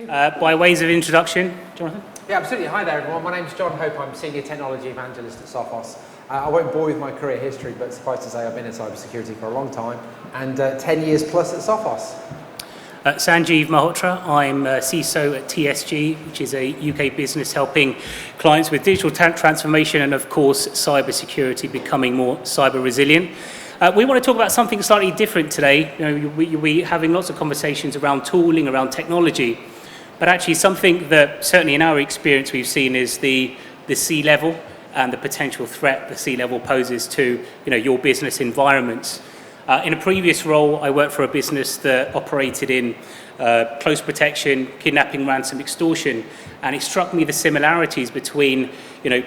By ways of introduction, Jonathan? Yeah, absolutely. Hi there, everyone. My name's John Hope. I'm Senior Technology Evangelist at Sophos. I won't bore you with my career history, but suffice to say I've been in cybersecurity for a long time and 10 years plus at Sophos. Sanjeev Malhotra. I'm CISO at TSG, which is a UK business helping clients with digital transformation and, of course, cybersecurity, becoming more cyber resilient. We want to talk about something slightly different today. We're having lots of conversations around tooling, around technology, but actually something that certainly in our experience we've seen is the C-level and the potential threat the C-level poses to your business environments. In a previous role, I worked for a business that operated in close protection, kidnapping, ransom, extortion, and it struck me the similarities between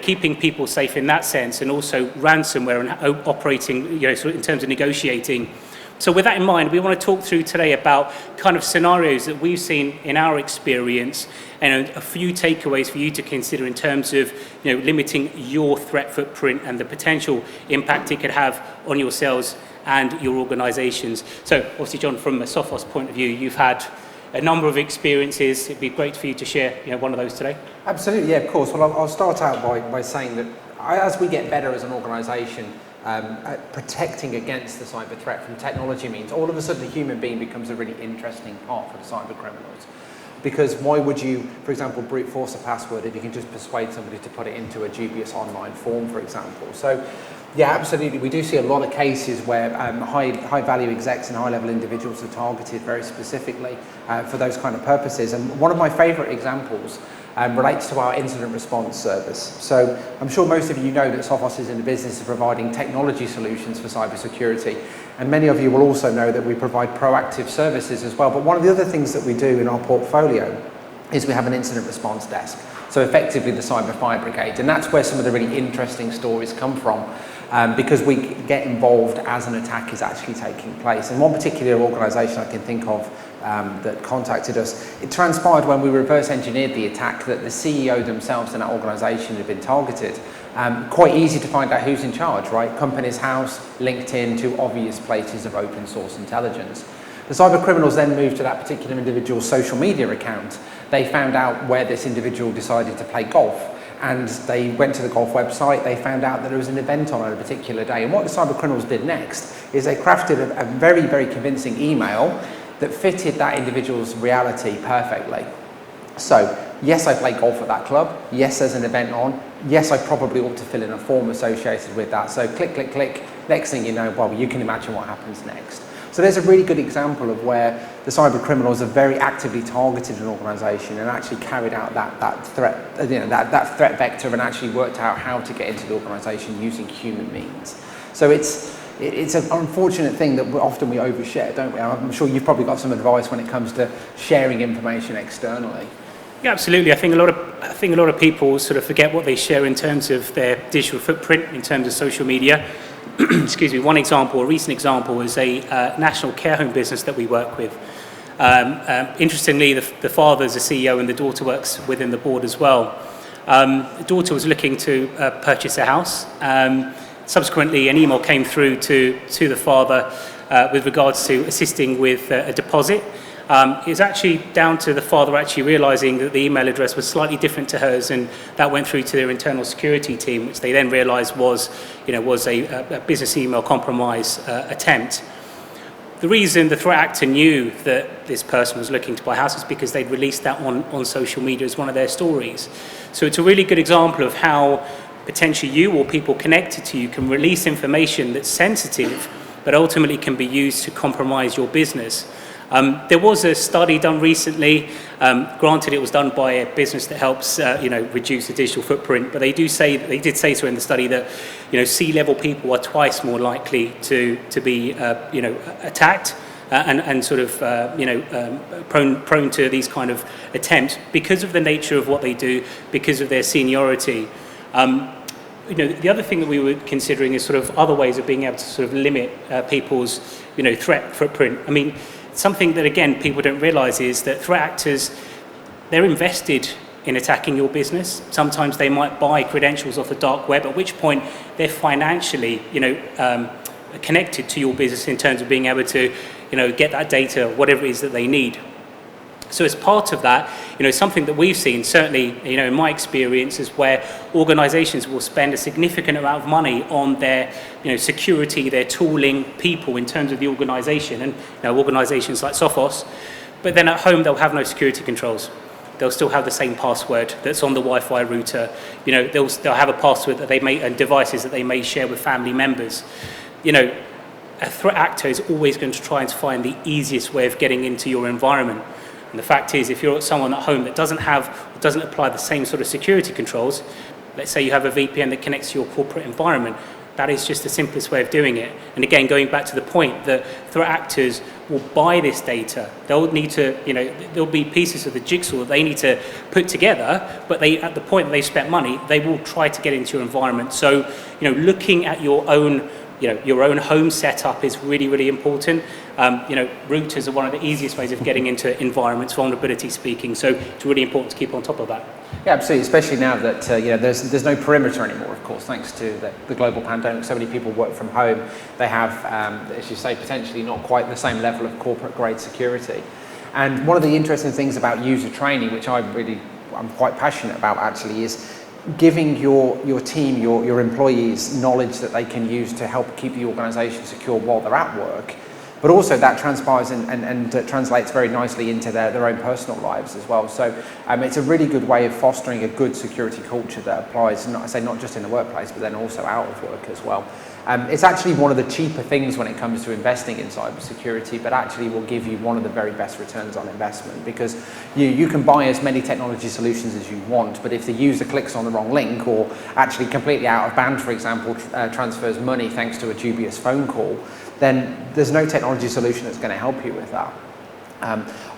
keeping people safe in that sense and also ransomware and operating in terms of negotiating. So with that in mind, we want to talk through today about kind of scenarios that we've seen in our experience and a few takeaways for you to consider in terms of limiting your threat footprint and the potential impact it could have on your sales and your organizations. So obviously, John, from a Sophos point of view, you've had a number of experiences. It'd be great for you to share one of those today. Absolutely, yeah, of course. Well, I'll start out by saying that as we get better as an organization at protecting against the cyber threat from technology means, all of a sudden the human being becomes a really interesting part for the cyber criminals. Because why would you, for example, brute force a password if you can just persuade somebody to put it into a dubious online form, for example? So, yeah, absolutely. We do see a lot of cases where high value execs and high level individuals are targeted very specifically for those kind of purposes. And one of my favorite examples relates to our incident response service. So I'm sure most of you know that Sophos is in the business of providing technology solutions for cybersecurity. And many of you will also know that we provide proactive services as well. But one of the other things that we do in our portfolio is we have an incident response desk. So effectively the cyber fire brigade. And that's where some of the really interesting stories come from. Because we get involved as an attack is actually taking place. And one particular organisation I can think of that contacted us, it transpired when we reverse engineered the attack that the CEO themselves in that organisation had been targeted. Quite easy to find out who's in charge, right? Company's house, LinkedIn, two obvious places of open source intelligence. The cyber criminals then moved to that particular individual's social media account. They found out where this individual decided to play golf. And they went to the golf website, they found out that there was an event on a particular day. And what the cyber criminals did next is they crafted a very, very convincing email that fitted that individual's reality perfectly. So, yes, I play golf at that club. Yes, there's an event on. Yes, I probably ought to fill in a form associated with that. So click, click, click. Next thing you know, well, you can imagine what happens next. So there's a really good example of where the cyber criminals have very actively targeted an organisation and actually carried out that threat, that threat vector, and actually worked out how to get into the organisation using human means. So it's an unfortunate thing that often we overshare, don't we? I'm sure you've probably got some advice when it comes to sharing information externally. Yeah, absolutely. I think a lot of people sort of forget what they share in terms of their digital footprint, in terms of social media. Excuse me. One example, a recent example, is a national care home business that we work with. Interestingly, the father's a CEO and the daughter works within the board as well. The daughter was looking to purchase a house. Subsequently, an email came through to the father with regards to assisting with a deposit. It was actually down to the father actually realising that the email address was slightly different to hers, and that went through to their internal security team, which they then realised was a business email compromise attempt. The reason the threat actor knew that this person was looking to buy a house is because they'd released that on social media as one of their stories. So it's a really good example of how potentially you or people connected to you can release information that's sensitive, but ultimately can be used to compromise your business. There was a study done recently. Granted, it was done by a business that helps, reduce the digital footprint. But they did say so in the study that, C-level people are twice more likely to be, attacked and sort of, prone to these kind of attempts because of the nature of what they do, because of their seniority. The other thing that we were considering is sort of other ways of being able to sort of limit people's, threat footprint. I mean, something that, again, people don't realise is that threat actors, they're invested in attacking your business. Sometimes they might buy credentials off the dark web, at which point they're financially, connected to your business in terms of being able to, get that data, whatever it is that they need. So as part of that, something that we've seen, certainly, in my experience, is where organizations will spend a significant amount of money on their, security, their tooling, people in terms of the organization, and organizations like Sophos, but then at home they'll have no security controls. They'll still have the same password that's on the Wi-Fi router. They'll have a password that they may, and devices that they may share with family members. A threat actor is always going to try and find the easiest way of getting into your environment. And the fact is, if you're someone at home that doesn't apply the same sort of security controls, let's say you have a VPN that connects to your corporate environment, that is just the simplest way of doing it. And again, going back to the point that threat actors will buy this data. They'll need to, there'll be pieces of the jigsaw that they need to put together, but at the point that they've spent money, they will try to get into your environment. So, looking at your own home setup is really, really important. Routers are one of the easiest ways of getting into environments, vulnerability speaking. So it's really important to keep on top of that. Yeah, absolutely. Especially now that there's no perimeter anymore. Of course, thanks to the global pandemic, so many people work from home. They have, as you say, potentially not quite the same level of corporate grade security. And one of the interesting things about user training, which I'm quite passionate about actually, is giving your team, your employees, knowledge that they can use to help keep the organisation secure while they're at work, but also that transpires and translates very nicely into their own personal lives as well. So it's a really good way of fostering a good security culture that applies, not just in the workplace, but then also out of work as well. It's actually one of the cheaper things when it comes to investing in cybersecurity, but actually will give you one of the very best returns on investment, because you can buy as many technology solutions as you want, but if the user clicks on the wrong link or actually completely out of band, for example, transfers money thanks to a dubious phone call, then there's no technology solution that's going to help you with that.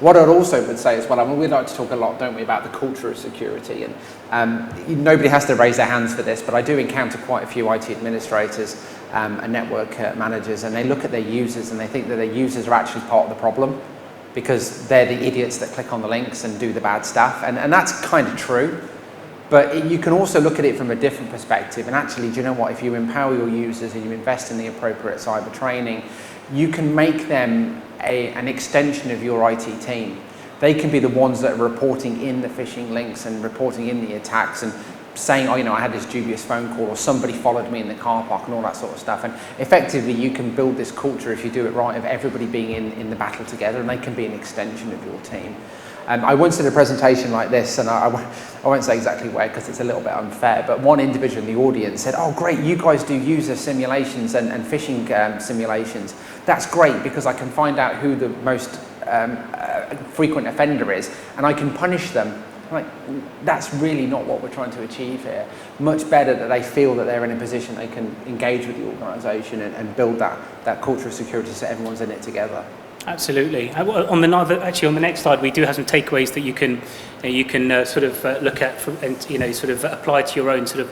What I'd also would say as well, we like to talk a lot, don't we, about the culture of security, and nobody has to raise their hands for this, but I do encounter quite a few IT administrators and network managers, and they look at their users and they think that their users are actually part of the problem because they're the idiots that click on the links and do the bad stuff, and that's kind of true. But you can also look at it from a different perspective, and actually, do you know what, if you empower your users and you invest in the appropriate cyber training, you can make them an extension of your IT team. They can be the ones that are reporting in the phishing links and reporting in the attacks and saying, I had this dubious phone call, or somebody followed me in the car park, and all that sort of stuff. And effectively, you can build this culture, if you do it right, of everybody being in the battle together, and they can be an extension of your team. I once did a presentation like this, and I won't say exactly where because it's a little bit unfair, but one individual in the audience said, "Oh, great, you guys do user simulations and phishing simulations. That's great because I can find out who the most frequent offender is, and I can punish them." Like, that's really not what we're trying to achieve here. Much better that they feel that they're in a position they can engage with the organisation and build that culture of security so everyone's in it together. Absolutely. On the next slide, we do have some takeaways that you can look at and sort of apply to your own sort of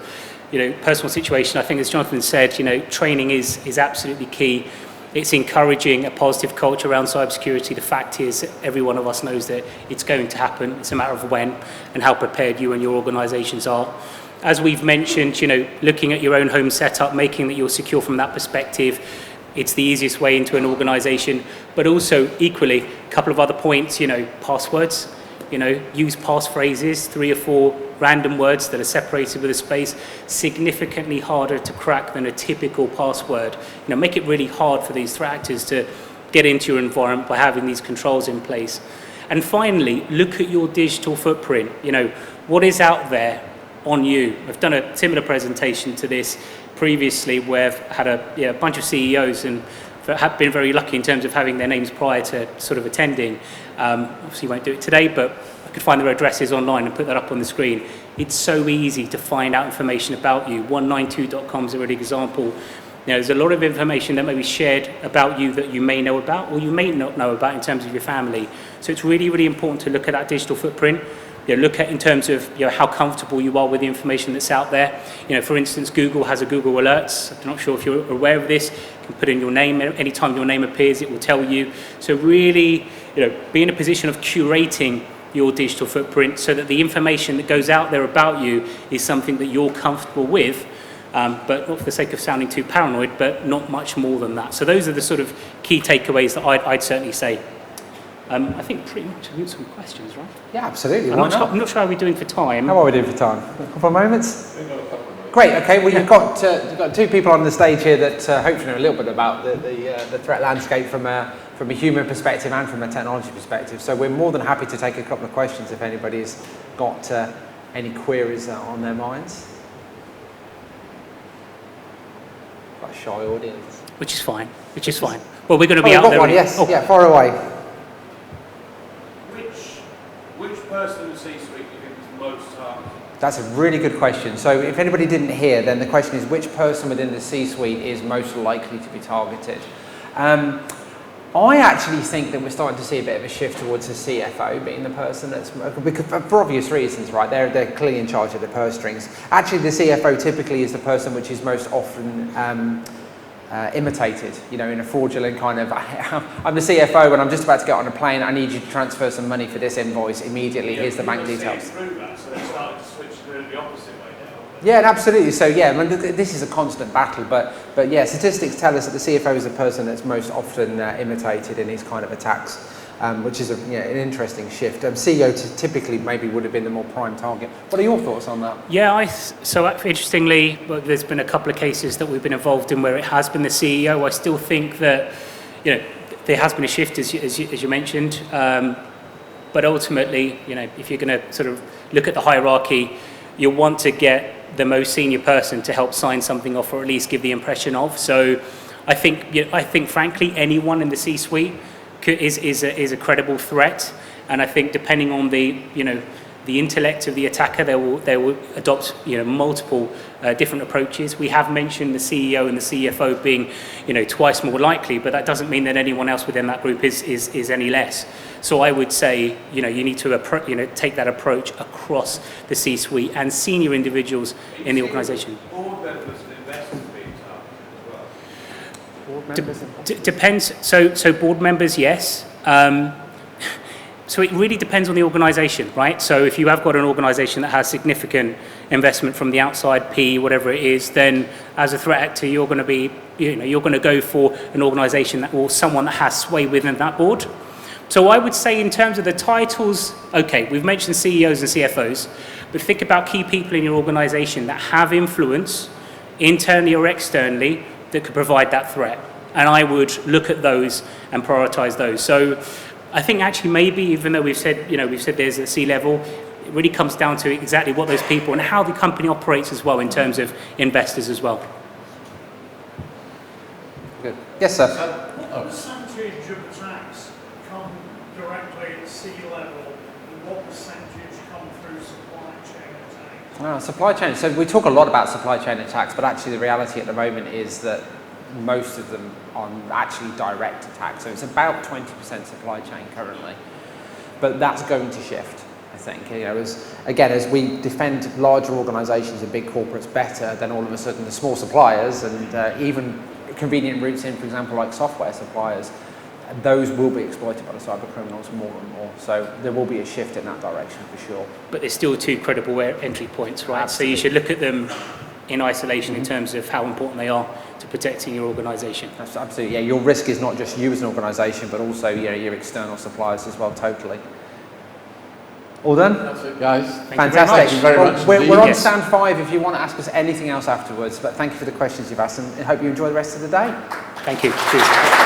personal situation. I think, as Jonathan said, training is absolutely key. It's encouraging a positive culture around cybersecurity. The fact is, every one of us knows that it's going to happen. It's a matter of when and how prepared you and your organisations are. As we've mentioned, looking at your own home setup, making that you're secure from that perspective. It's the easiest way into an organisation, but also equally, a couple of other points, passwords, use passphrases, 3 or 4 random words that are separated with a space, significantly harder to crack than a typical password. Make it really hard for these threat actors to get into your environment by having these controls in place. And finally, look at your digital footprint. What is out there on you? I've done a similar presentation to this previously, where I've had a bunch of CEOs and have been very lucky in terms of having their names prior to sort of attending. Obviously won't do it today, but I could find their addresses online and put that up on the screen. It's so easy to find out information about you. 192.com is a really example. There's a lot of information that may be shared about you that you may know about or you may not know about in terms of your family. So it's really, really important to look at that digital footprint. Look at in terms of how comfortable you are with the information that's out there. For instance, Google has a Google Alerts. I'm not sure if you're aware of this. You can put in your name. Anytime your name appears, it will tell you. So really, be in a position of curating your digital footprint so that the information that goes out there about you is something that you're comfortable with, but not for the sake of sounding too paranoid, but not much more than that. So those are the sort of key takeaways that I'd certainly say. I think pretty much we've got some questions, right? Yeah, absolutely. I'm not sure how we're doing for time. How are we doing for time? A couple of moments? Great, okay. Well, you've got two people on the stage here that hopefully know a little bit about the threat landscape from a human perspective and from a technology perspective. So we're more than happy to take a couple of questions if anybody's got any queries on their minds. Quite a shy audience. Which is fine. Well, we're going to be out got there. One, yes. Yeah, far away. Which person in the C-suite do you think is most targeted? That's a really good question. So if anybody didn't hear, then the question is which person within the C-suite is most likely to be targeted? I actually think that we're starting to see a bit of a shift towards the CFO being the person that's, because for obvious reasons, right? They're clearly in charge of the purse strings. Actually, the CFO typically is the person which is most often imitated, in a fraudulent kind of, I'm the CFO and I'm just about to get on a plane, I need you to transfer some money for this invoice immediately, here's the bank details. Through that, so they're starting to switch to the opposite way now. Yeah, absolutely. So yeah, I mean, this is a constant battle, but yeah, statistics tell us that the CFO is the person that's most often imitated in these kind of attacks, which is an interesting shift. CEO typically maybe would have been the more prime target. What are your thoughts on that? Yeah, so interestingly, there's been a couple of cases that we've been involved in where it has been the CEO. I still think that there has been a shift as you mentioned, but ultimately, if you're going to sort of look at the hierarchy, you want to get the most senior person to help sign something off, or at least give the impression of. So, I think frankly, anyone in the C-suite is a credible threat, and I think depending on the intellect of the attacker, they will adopt multiple different approaches. We have mentioned the CEO and the CFO being twice more likely, but that doesn't mean that anyone else within that group is any less. So I would say you need to take that approach across the C-suite and senior individuals in the organisation. Board members and investors being targeted as well. Depends. So board members, yes. So it really depends on the organisation, right? So if you have got an organisation that has significant investment from the outside, PE, whatever it is, then as a threat actor, you're going to be, you're going to go for an organisation or someone that has sway within that board. So I would say in terms of the titles, okay, we've mentioned CEOs and CFOs, but think about key people in your organisation that have influence internally or externally that could provide that threat. And I would look at those and prioritise those. So I think actually maybe, even though we've said there's a C-level, it really comes down to exactly what those people and how the company operates as well in terms of investors as well. Good. Yes, sir. What percentage of attacks come directly at C-level, and what percentage come through supply chain attacks? Supply chain. So we talk a lot about supply chain attacks, but actually the reality at the moment is that most of them are actually direct attacks. So it's about 20% supply chain currently, but that's going to shift, I think. As we defend larger organisations and big corporates better, then all of a sudden the small suppliers and even convenient routes in, for example, like software suppliers, those will be exploited by the cyber criminals more and more. So there will be a shift in that direction for sure. But there's still two credible entry points, right? Absolutely. So you should look at them in isolation in terms of how important they are to protecting your organisation. Absolutely, yeah. Your risk is not just you as an organisation, but also your external suppliers as well. Totally. All done? That's it, guys. Fantastic. Thank you very much. We're on Yes. stand 5 if you want to ask us anything else afterwards. But thank you for the questions you've asked, and I hope you enjoy the rest of the day. Thank you. Cheers.